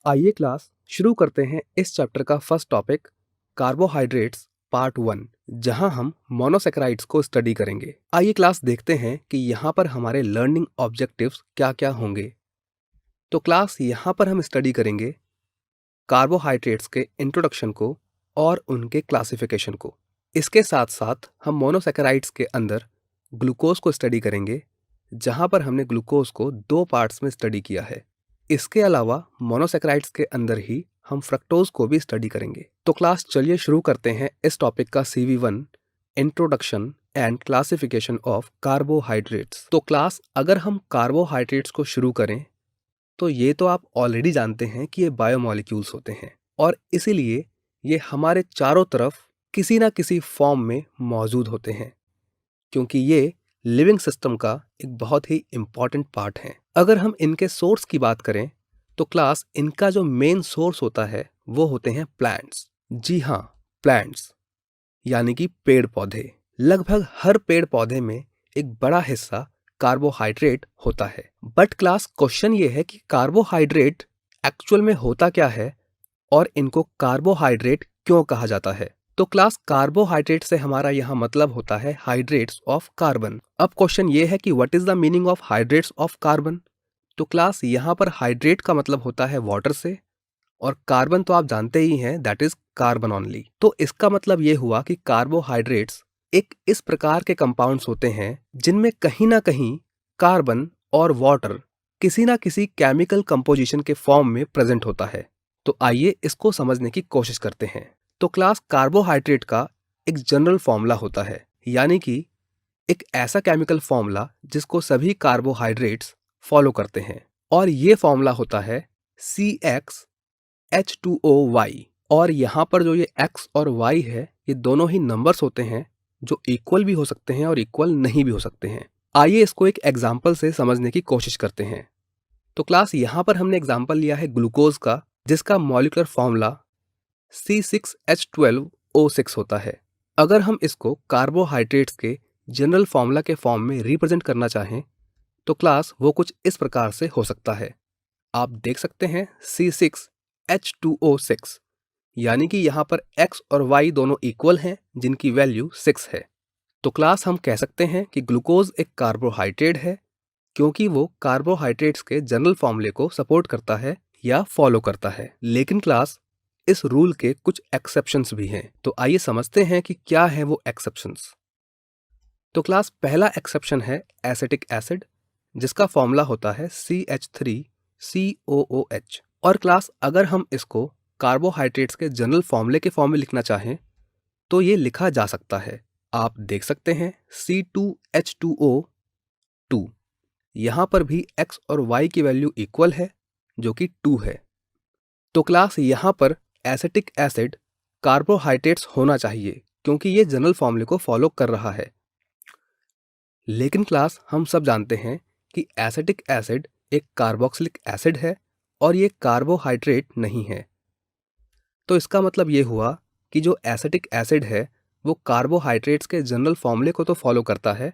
आइए क्लास शुरू करते हैं इस चैप्टर का फर्स्ट टॉपिक कार्बोहाइड्रेट्स पार्ट 1, जहां हम मोनोसेकेराइड्स को स्टडी करेंगे। आइए क्लास देखते हैं कि यहाँ पर हमारे लर्निंग ऑब्जेक्टिव्स क्या क्या होंगे। तो क्लास यहाँ पर हम स्टडी करेंगे कार्बोहाइड्रेट्स के इंट्रोडक्शन को और उनके क्लासिफिकेशन को। इसके साथ साथ हम मोनोसेकेराइड्स के अंदर ग्लूकोज को स्टडी करेंगे, जहां पर हमने ग्लूकोज को 2 पार्ट्स में स्टडी किया है। इसके अलावा मोनोसेकेराइड्स के अंदर ही हम फ्रक्टोज को भी स्टडी करेंगे। तो क्लास चलिए शुरू करते हैं इस टॉपिक का CV1 introduction and classification of carbohydrates. तो क्लास अगर हम कार्बोहाइड्रेट्स को शुरू करें तो ये तो आप ऑलरेडी जानते हैं कि ये बायोमॉलिक्यूल्स होते हैं और इसीलिए ये हमारे चारों तरफ किसी ना किसी फॉर्म में मौजूद होते हैं, क्योंकि ये लिविंग सिस्टम का एक बहुत ही इम्पॉर्टेंट पार्ट है। अगर हम इनके सोर्स की बात करें तो क्लास इनका जो मेन सोर्स होता है वो होते हैं प्लांट्स। जी हाँ, प्लांट्स यानी कि पेड़ पौधे। लगभग हर पेड़ पौधे में एक बड़ा हिस्सा कार्बोहाइड्रेट होता है। बट क्लास क्वेश्चन ये है कि कार्बोहाइड्रेट एक्चुअल में होता क्या है और इनको कार्बोहाइड्रेट क्यों कहा जाता है। तो क्लास कार्बोहाइड्रेट से हमारा यहाँ मतलब होता है हाइड्रेट्स ऑफ कार्बन। अब क्वेश्चन ये है कि what is the meaning of hydrates of carbon. तो क्लास यहाँ पर हाइड्रेट का मतलब होता है वाटर से और कार्बन तो आप जानते ही हैं, दैट इज कार्बन ओनली। तो इसका मतलब ये हुआ कि कार्बोहाइड्रेट्स एक इस प्रकार के कंपाउंड्स होते हैं जिनमें कहीं ना कहीं कार्बन और वाटर किसी ना किसी केमिकल कंपोजिशन के फॉर्म में प्रेजेंट होता है। तो आइए इसको समझने की कोशिश करते हैं। तो क्लास कार्बोहाइड्रेट का एक जनरल फॉर्मूला होता है, यानी कि एक ऐसा केमिकल फॉर्मूला जिसको सभी कार्बोहाइड्रेट्स फॉलो करते हैं, और ये फॉर्मूला होता है CxH2OY। और यहाँ पर जो ये X और Y है, ये दोनों ही नंबर्स होते हैं जो इक्वल भी हो सकते हैं और इक्वल नहीं भी हो सकते हैं। आइए इसको एक एग्जाम्पल से समझने की कोशिश करते हैं। तो क्लास यहाँ पर हमने एग्जाम्पल लिया है ग्लूकोज का, जिसका मॉलिक्यूलर फॉर्मूला C6H12O6 होता है। अगर हम इसको कार्बोहाइड्रेट्स के जनरल फॉर्मूला के फॉर्म में रिप्रेजेंट करना चाहें तो क्लास वो कुछ इस प्रकार से हो सकता है। आप देख सकते हैं C6H2O6, यानी कि यहाँ पर X और Y दोनों इक्वल हैं जिनकी वैल्यू 6 है। तो क्लास हम कह सकते हैं कि ग्लूकोज एक कार्बोहाइड्रेट है, क्योंकि वो कार्बोहाइड्रेट्स के जनरल फॉर्मूले को सपोर्ट करता है या फॉलो करता है। लेकिन क्लास इस रूल के कुछ एक्सेप्शंस भी हैं, तो आइए समझते हैं कि क्या है वो एक्सेप्शंस। तो क्लास पहला एक्सेप्शन है एसिटिक एसिड, जिसका फॉर्मूला होता है CH3COOH। और क्लास अगर हम इसको कार्बोहाइड्रेट्स के जनरल फॉर्मूले के फॉर्म में लिखना चाहें तो ये लिखा जा सकता है। आप देख सकते हैं C2H2O2। यहाँ पर भी X और Y की वैल्यू इक्वल है जो कि 2 है। तो क्लास यहाँ पर एसिटिक एसिड कार्बोहाइड्रेट्स होना चाहिए, क्योंकि ये जनरल फॉर्मूले को फॉलो कर रहा है। लेकिन क्लास हम सब जानते हैं कि एसिटिक एसिड एक कार्बोक्सिलिक एसिड है और ये कार्बोहाइड्रेट नहीं है। तो इसका मतलब ये हुआ कि जो एसिटिक एसिड है वो कार्बोहाइड्रेट्स के जनरल फॉर्मूले को तो फॉलो करता है,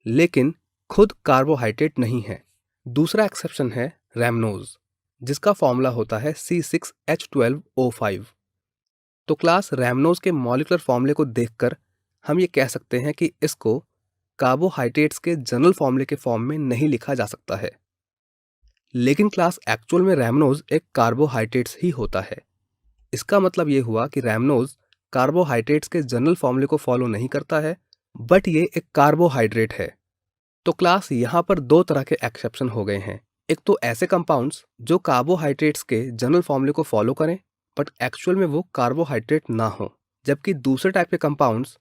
लेकिन खुद कार्बोहाइड्रेट नहीं है। दूसरा एक्सेप्शन है रैमनोज, जिसका फॉर्मूला होता है C6H12O5। तो क्लास रैमनोज के मॉलिक्यूलर फॉर्मूले को देखकर हम ये कह सकते हैं कि इसको कार्बोहाइड्रेट्स के जनरल फॉर्मूले के फॉर्म में नहीं लिखा जा सकता है। लेकिन क्लास एक्चुअल में रैमनोज एक कार्बोहाइड्रेट्स ही होता है। इसका मतलब ये हुआ कि रैमनोज कार्बोहाइड्रेट्स के जनरल फॉर्मूले को फॉलो नहीं करता है, बट ये एक कार्बोहाइड्रेट है। तो क्लास यहाँ पर 2 तरह के एक्सेप्शन हो गए हैं। एक तो ऐसे कंपाउंड्स जो कार्बोहाइड्रेट्स के जनरल फॉर्मूले को फॉलो करें बट एक्चुअल में वो कार्बोहाइड्रेट ना हो, जबकि दूसरे टाइप के कंपाउंड्स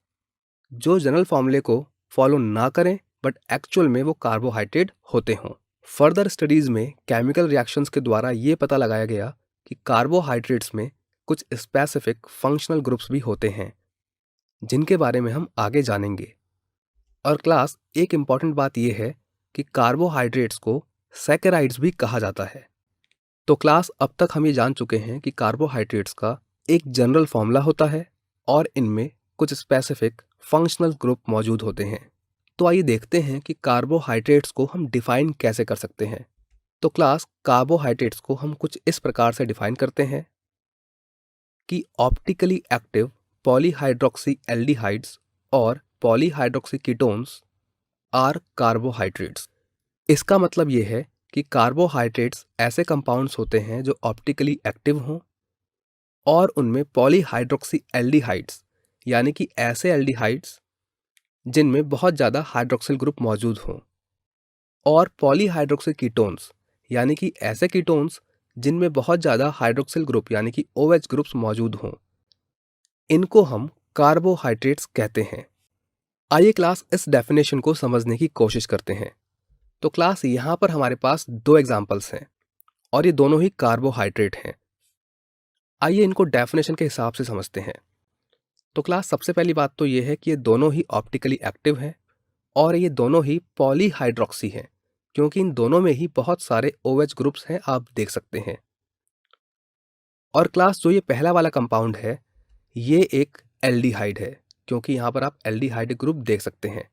जो जनरल फॉर्मूले को फॉलो ना करें बट एक्चुअल में वो कार्बोहाइड्रेट होते हों। फर्दर स्टडीज में केमिकल रिएक्शंस के द्वारा ये पता लगाया गया कि कार्बोहाइड्रेट्स में कुछ स्पेसिफिक फंक्शनल ग्रुप्स भी होते हैं, जिनके बारे में हम आगे जानेंगे। और क्लास एक इम्पॉर्टेंट बात यह है कि कार्बोहाइड्रेट्स को सैकेराइड्स भी कहा जाता है। तो क्लास अब तक हम ये जान चुके हैं कि कार्बोहाइड्रेट्स का एक जनरल फॉर्मूला होता है और इनमें कुछ स्पेसिफिक फंक्शनल ग्रुप मौजूद होते हैं। तो आइए देखते हैं कि कार्बोहाइड्रेट्स को हम डिफाइन कैसे कर सकते हैं। तो क्लास कार्बोहाइड्रेट्स को हम कुछ इस प्रकार से डिफाइन करते हैं कि ऑप्टिकली एक्टिव पॉलीहाइड्रोक्सी एल्डिहाइड्स और पॉलीहाइड्रोक्सी कीटोन्स आर कार्बोहाइड्रेट्स। इसका मतलब ये है कि कार्बोहाइड्रेट्स ऐसे कंपाउंड्स होते हैं जो ऑप्टिकली एक्टिव हों और उनमें पॉलीहाइड्रोक्सी एल्डिहाइड्स यानी कि ऐसे एल्डिहाइड्स जिनमें बहुत ज़्यादा हाइड्रोक्सिल ग्रुप मौजूद हों, और पॉलीहाइड्रोक्सी कीटोन्स यानी कि ऐसे कीटोन्स जिनमें बहुत ज़्यादा हाइड्रोक्सिल ग्रुप यानी कि OH ग्रुप्स मौजूद हों। इनको हम कार्बोहाइड्रेट्स कहते हैं। आइए क्लास इस डेफिनेशन को समझने की कोशिश करते हैं। तो क्लास यहाँ पर हमारे पास दो एग्जाम्पल्स हैं और ये दोनों ही कार्बोहाइड्रेट हैं। आइए इनको डेफिनेशन के हिसाब से समझते हैं। तो क्लास सबसे पहली बात तो ये है कि ये दोनों ही ऑप्टिकली एक्टिव हैं और ये दोनों ही पॉलीहाइड्रोक्सी हैं, क्योंकि इन दोनों में ही बहुत सारे OH ग्रुप्स हैं, आप देख सकते हैं। और क्लास जो ये पहला वाला कंपाउंड है ये एक एल्डिहाइड है, क्योंकि यहाँ पर आप एल्डिहाइड ग्रुप देख सकते हैं,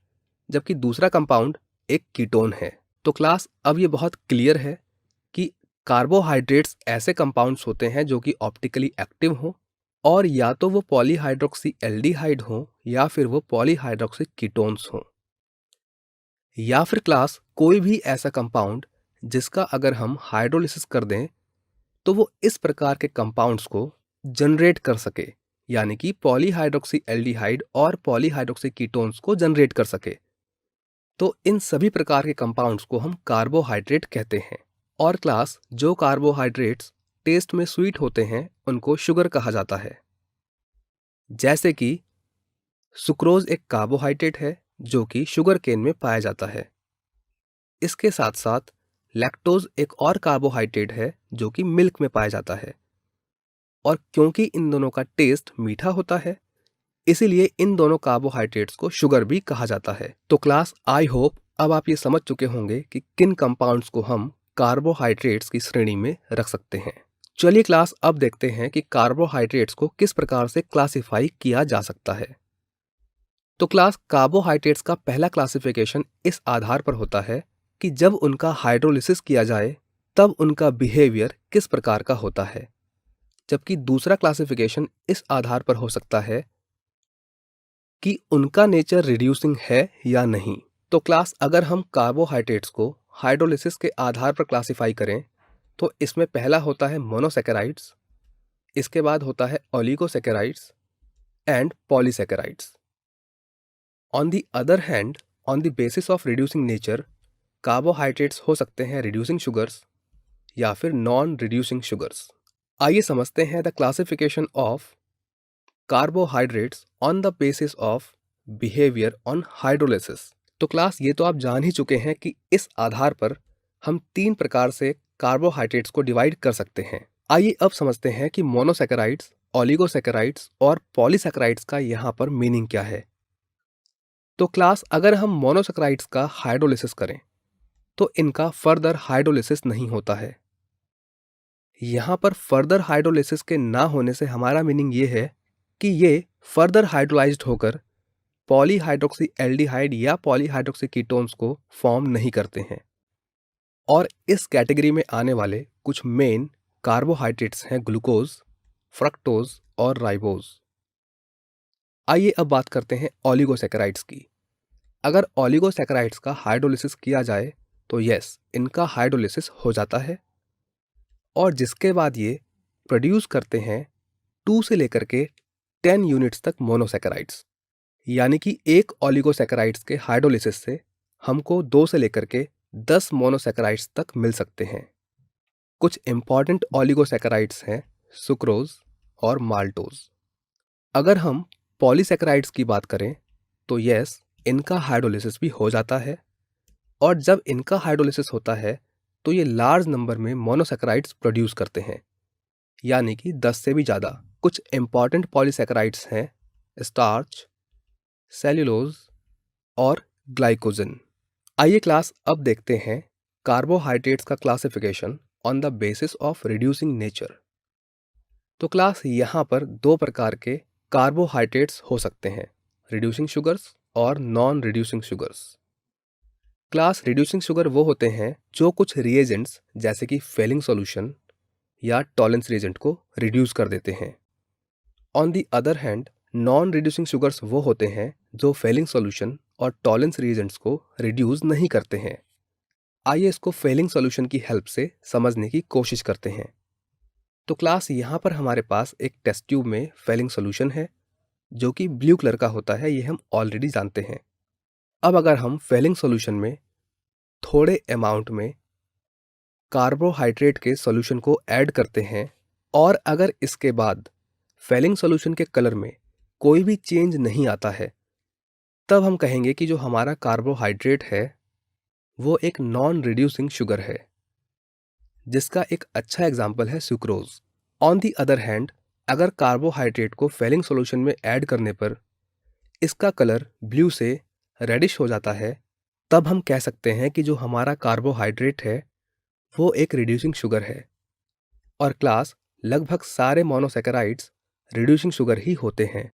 जबकि दूसरा कंपाउंड एक कीटोन है। तो क्लास अब ये बहुत क्लियर है कि कार्बोहाइड्रेट्स ऐसे कंपाउंड्स होते हैं जो कि ऑप्टिकली एक्टिव हों और या तो वो पॉलीहाइड्रोक्सी एल्डिहाइड हों या फिर वो पॉलीहाइड्रोक्सी कीटोन्स हों, या फिर क्लास कोई भी ऐसा कंपाउंड जिसका अगर हम हाइड्रोलिसिस कर दें तो वो इस प्रकार के कंपाउंड्स को जनरेट कर सके, यानी कि पॉलीहाइड्रोक्सी एल्डिहाइड और पॉलीहाइड्रोक्सी कीटोन्स को जनरेट कर सके। तो इन सभी प्रकार के कंपाउंड्स को हम कार्बोहाइड्रेट कहते हैं। और क्लास जो कार्बोहाइड्रेट्स टेस्ट में स्वीट होते हैं उनको शुगर कहा जाता है। जैसे कि सुक्रोज एक कार्बोहाइड्रेट है जो कि शुगर केन में पाया जाता है। इसके साथ साथ लैक्टोज एक और कार्बोहाइड्रेट है जो कि मिल्क में पाया जाता है। और क्योंकि इन दोनों का टेस्ट मीठा होता है इसीलिए इन दोनों कार्बोहाइड्रेट्स को शुगर भी कहा जाता है। तो क्लास आई होप अब आप ये समझ चुके होंगे कि किन कंपाउंड्स को हम कार्बोहाइड्रेट्स की श्रेणी में रख सकते हैं। चलिए क्लास अब देखते हैं कि कार्बोहाइड्रेट्स को किस प्रकार से क्लासिफाई किया जा सकता है। तो क्लास कार्बोहाइड्रेट्स का पहला क्लासिफिकेशन इस आधार पर होता है कि जब उनका हाइड्रोलिसिस किया जाए तब उनका बिहेवियर किस प्रकार का होता है, जबकि दूसरा क्लासिफिकेशन इस आधार पर हो सकता है कि उनका नेचर रिड्यूसिंग है या नहीं। तो क्लास अगर हम कार्बोहाइड्रेट्स को हाइड्रोलिसिस के आधार पर क्लासिफाई करें तो इसमें पहला होता है मोनोसैकेराइड्स, इसके बाद होता है oligosaccharides and polysaccharides. On the other hand, on the basis of reducing nature, carbohydrates हो सकते हैं रिड्यूसिंग शुगर्स या फिर नॉन रिड्यूसिंग शुगर्स। आइए समझते हैं the classification of carbohydrates on the basis of behaviour on hydrolysis. तो क्लास ये तो आप जान ही चुके हैं कि इस आधार पर हम तीन प्रकार से कार्बोहाइड्रेट्स को डिवाइड कर सकते हैं। आइए अब समझते हैं कि मोनोसैकेराइड्स, ओलिगोसैकेराइड्स और पॉलीसैकेराइड्स का यहाँ पर मीनिंग क्या है। तो क्लास अगर हम मोनोसैकेराइड्स का हाइड्रोलिसिस करें तो इनका फर्दर हाइड्रोलिसिस नहीं होता है। यहाँ पर फर्दर हाइड्रोलिसिस के ना होने से हमारा मीनिंग ये है कि ये फर्दर हाइड्रोलाइज्ड होकर पॉलीहाइड्रोक्सी एल्डिहाइड या पॉलीहाइड्रोक्सी कीटोन्स को फॉर्म नहीं करते हैं। और इस कैटेगरी में आने वाले कुछ मेन कार्बोहाइड्रेट्स हैं ग्लूकोज, फ्रक्टोज और राइबोज। आइए अब बात करते हैं ओलिगोसैकेराइड्स की। अगर ओलिगोसैकेराइड्स का हाइड्रोलिसिस किया जाए तो यस, इनका हाइड्रोलिसिस हो जाता है और जिसके बाद ये प्रोड्यूस करते हैं 2 से लेकर के 10 यूनिट्स तक मोनोसैकेराइड्स। यानी कि एक ओलिगोसैकेराइड्स के हाइड्रोलिसिस से हमको 2 से लेकर के 10 मोनोसैकेराइड्स तक मिल सकते हैं। कुछ इंपॉर्टेंट ओलिगोसैकेराइड्स हैं सुक्रोज और माल्टोज। अगर हम पॉलीसैकेराइड्स की बात करें तो यस, इनका हाइड्रोलिसिस भी हो जाता है और जब इनका हाइड्रोलिसिस होता है तो ये लार्ज नंबर में मोनोसैकेराइड्स प्रोड्यूस करते हैं, यानी कि 10 से भी ज़्यादा। कुछ इंपॉर्टेंट पॉलीसैकेराइड्स हैं स्टार्च, सेल्यूलोज और ग्लाइकोजन। आइए क्लास अब देखते हैं कार्बोहाइड्रेट्स का classification on the basis of reducing nature. तो क्लास यहाँ पर दो प्रकार के कार्बोहाइड्रेट्स हो सकते हैं, रिड्यूसिंग शुगर्स और non reducing sugars. Class reducing sugar वो होते हैं जो कुछ रिएजेंट्स जैसे कि फेलिंग सॉल्यूशन या टॉलेंस रिएजेंट को रिड्यूस कर देते हैं। On the other hand non reducing sugars वो होते हैं जो फेलिंग सॉल्यूशन और टॉलेंस रिएजेंट्स को रिड्यूस नहीं करते हैं। आइए इसको फेलिंग सॉल्यूशन की हेल्प से समझने की कोशिश करते हैं। तो क्लास यहाँ पर हमारे पास एक टेस्ट ट्यूब में फेलिंग सॉल्यूशन है जो कि ब्लू कलर का होता है, ये हम ऑलरेडी जानते हैं। अब अगर हम फेलिंग सॉल्यूशन में थोड़े अमाउंट में कार्बोहाइड्रेट के सॉल्यूशन को ऐड करते हैं और अगर इसके बाद फेलिंग सॉल्यूशन के कलर में कोई भी चेंज नहीं आता है, तब हम कहेंगे कि जो हमारा कार्बोहाइड्रेट है वो एक नॉन रिड्यूसिंग शुगर है, जिसका एक अच्छा एग्जाम्पल है sucrose. On the other hand अगर कार्बोहाइड्रेट को फेलिंग सॉल्यूशन में ऐड करने पर इसका कलर ब्लू से रेडिश हो जाता है, तब हम कह सकते हैं कि जो हमारा कार्बोहाइड्रेट है वो एक रिड्यूसिंग शुगर है। और क्लास लगभग सारे मोनोसैकेराइड्स रिड्यूसिंग शुगर ही होते हैं।